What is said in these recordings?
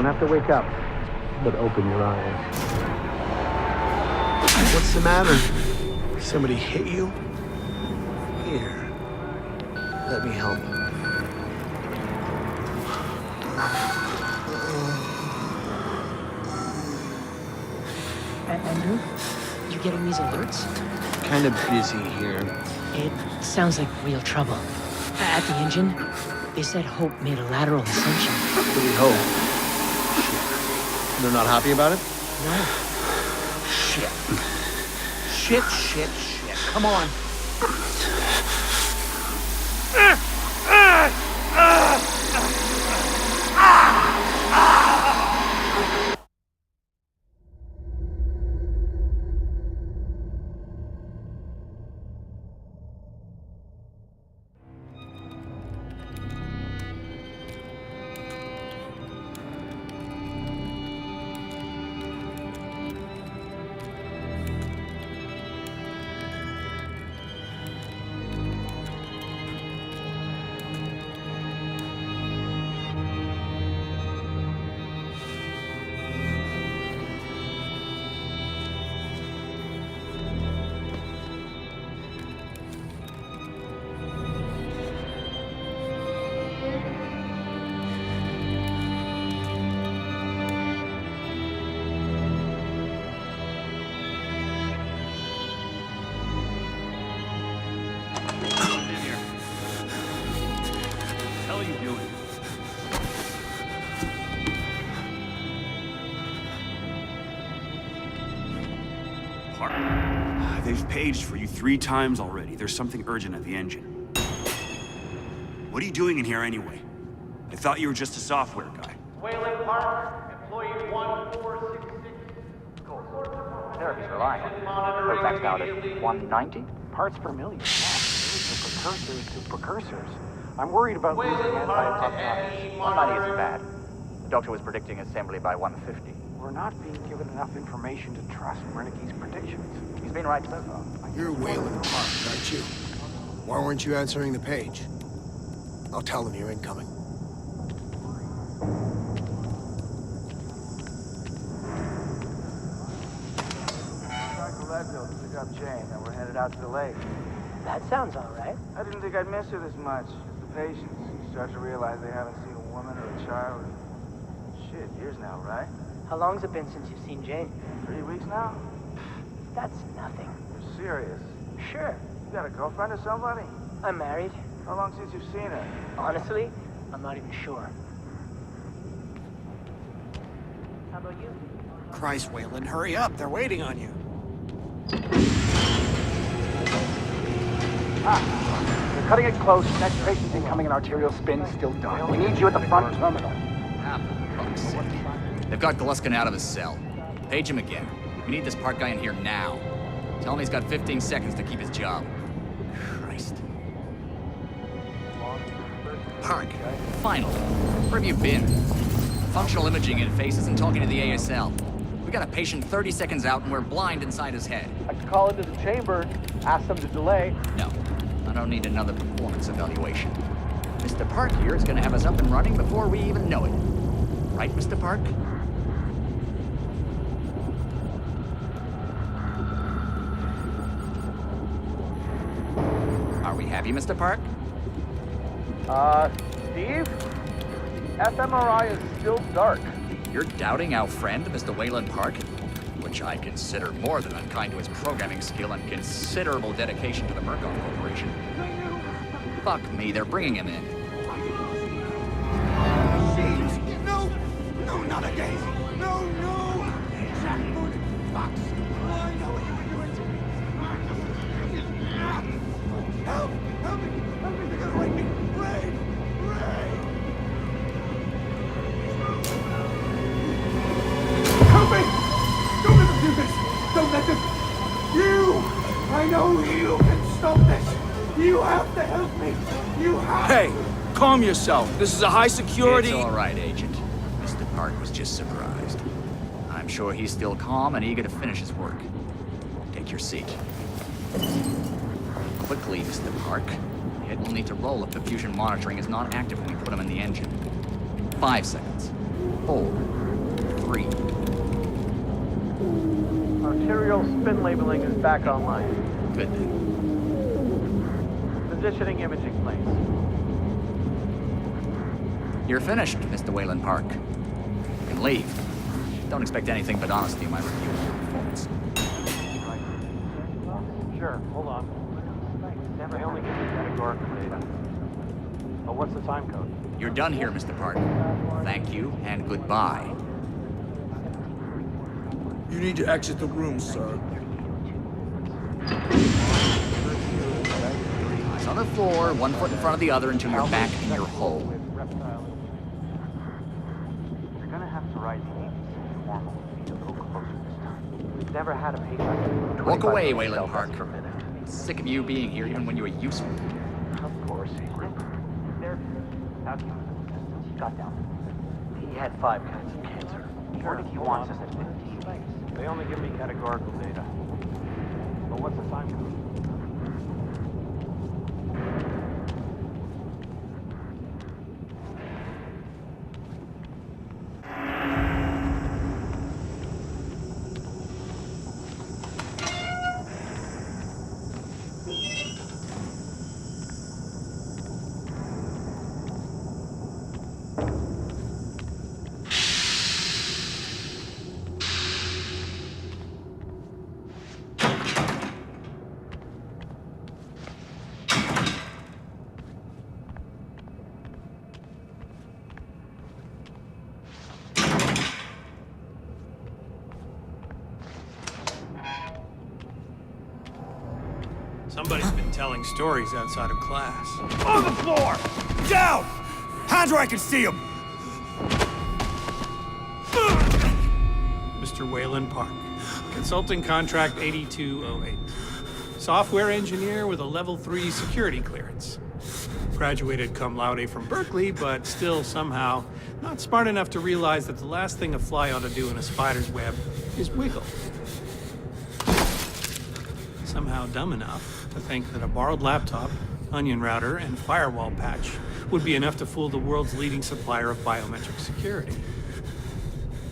have to wake up, but open your eyes. What's the matter? Somebody hit you? Here. Let me help. Andrew, you getting these alerts? Kind of busy here. It sounds like real trouble. At the engine, they said Hope made a lateral ascension. What do we hope? Shit. They're not happy about it? No. Shit. Shit. Come on. They've paged for you 3 times already. There's something urgent at the engine. What are you doing in here anyway? I thought you were just a software guy. Wayland Park, employee 1466. Therapy's reliable. We're maxed out at 190 parts per million. Precursors to precursors. I'm worried about losing anti-apoptotics. 190 isn't bad. The doctor was predicting assembly by 150. We're not being given enough information to trust Wernicke's predictions. He's been right so far. You're Wayland Park, aren't you? Why weren't you answering the page? I'll tell them you're incoming. Leadville to pick up Jane, and we're headed out to the lake. That sounds all right. I didn't think I'd miss her this much. The patients start to realize they haven't seen a woman or a child in, shit, years now, right? How long's it been since you've seen Jane? 3 weeks now? That's nothing. You're serious? Sure. You got a girlfriend or somebody? I'm married. How long since you've seen her? Honestly, I'm not even sure. How about you? Christ, Wayland, hurry up. They're waiting on you. You're cutting it close. Next patient's incoming and arterial spin still done. We need you at the front terminal. Ah, for fuck's sake. They've got Gluskin out of his cell. Page him again. We need this Park guy in here now. Tell him he's got 15 seconds to keep his job. Christ. Park. Finally. Where have you been? Functional imaging interface isn't talking to the ASL. We got a patient 30 seconds out and we're blind inside his head. I could call into the chamber, ask them to delay. No, I don't need another performance evaluation. Mr. Park here is gonna have us up and running before we even know it. Right, Mr. Park? Are we happy, Mr. Park? Steve? fMRI is still dark. You're doubting our friend, Mr. Wayland Park? Which I consider more than unkind to his programming skill and considerable dedication to the Mercon Corporation. Fuck me, they're bringing him in. No! No, not again! No, no! Fuck! I know what you're doing to me! Help! Help me! Help me! They're gonna rape me! Ray! Ray! Help me! Don't let them do this! Don't let them... You! I know you can stop this! You have to help me! You have... Hey, calm yourself. This is a high security... It's all right, Agent. Mr. Park was just surprised. I'm sure he's still calm and eager to finish his work. Take your seat. Quickly, Mr. Park. The head will need to roll if the fusion monitoring is not active when we put him in the engine. 5 seconds. Hold. 3. Arterial spin labeling is back online. Good. Positioning imaging place. You're finished, Mr. Wayland Park. You can leave. Don't expect anything but honesty in my review of your performance. Sure, hold on. They only give me categorical data. But what's the time code? You're done here, Mr. Park. Thank you, and goodbye. You need to exit the room, sir. Eyes on the floor, 1 foot in front of the other until you're back in your hole. You're gonna have to ride the ABC formal feet a little closer this time. We've never had a patient. Walk away, Wayland Park. Sick of you being here even when you were useful. Of course. There. How cute. He got down. He had 5 kinds of cancer. What if he wants us at 15 days? They only give me categorical data. But what's the time code? Somebody's been telling stories outside of class. On the floor! Down! Hands where I can see them! Mr. Wayland Park, consulting contract 8208. Software engineer with a level 3 security clearance. Graduated cum laude from Berkeley, but still somehow not smart enough to realize that the last thing a fly ought to do in a spider's web is wiggle. Somehow dumb enough to think that a borrowed laptop, onion router, and firewall patch would be enough to fool the world's leading supplier of biometric security.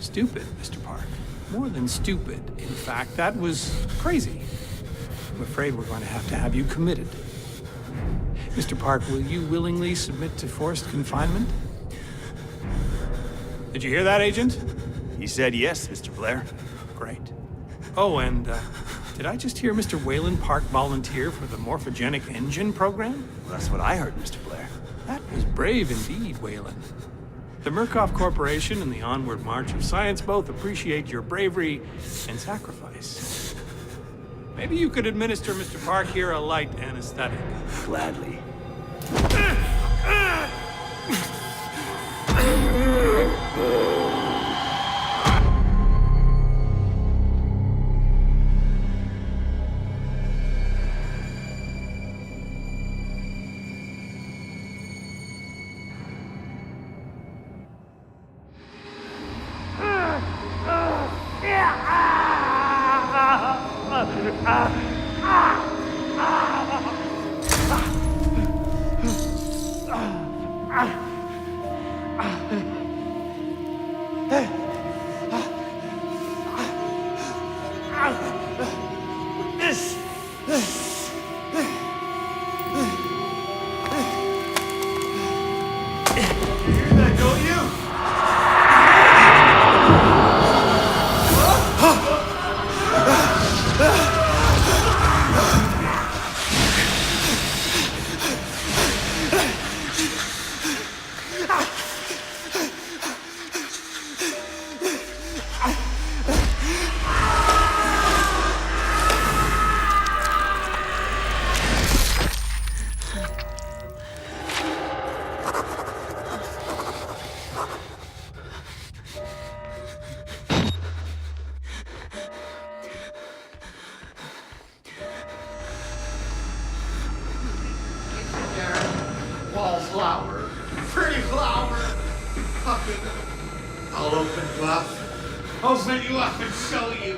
Stupid, Mr. Park. More than stupid. In fact, that was crazy. I'm afraid we're going to have you committed. Mr. Park, will you willingly submit to forced confinement? Did you hear that, Agent? He said yes, Mr. Blair. Great. Oh, and did I just hear Mr. Wayland Park volunteer for the morphogenic engine program? Well, that's what I heard, Mr. Blair. That was brave indeed, Wayland. The Murkoff Corporation and the Onward March of Science both appreciate your bravery and sacrifice. Maybe you could administer Mr. Park here a light anesthetic. Gladly. Wallflower. Pretty flower. Fucking. I'll open you up. Open you up and show you.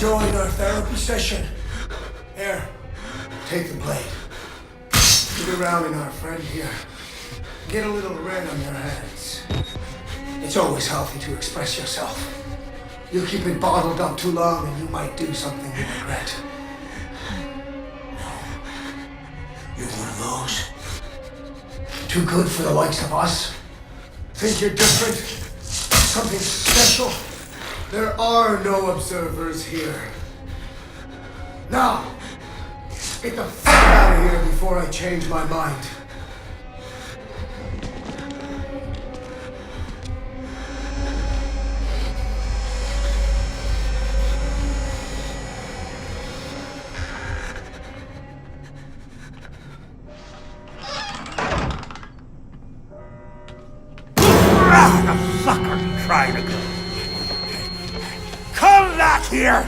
join our therapy session? Here, take the blade. Get around in our friend here. Get a little red on your hands. It's always healthy to express yourself. You keep it bottled up too long and you might do something you regret. No. You're one of those. Too good for the likes of us. Think you're different? Something special? There are no observers here. Now, get the fuck out of here before I change my mind. Where the fuck are you trying to go? Come back here!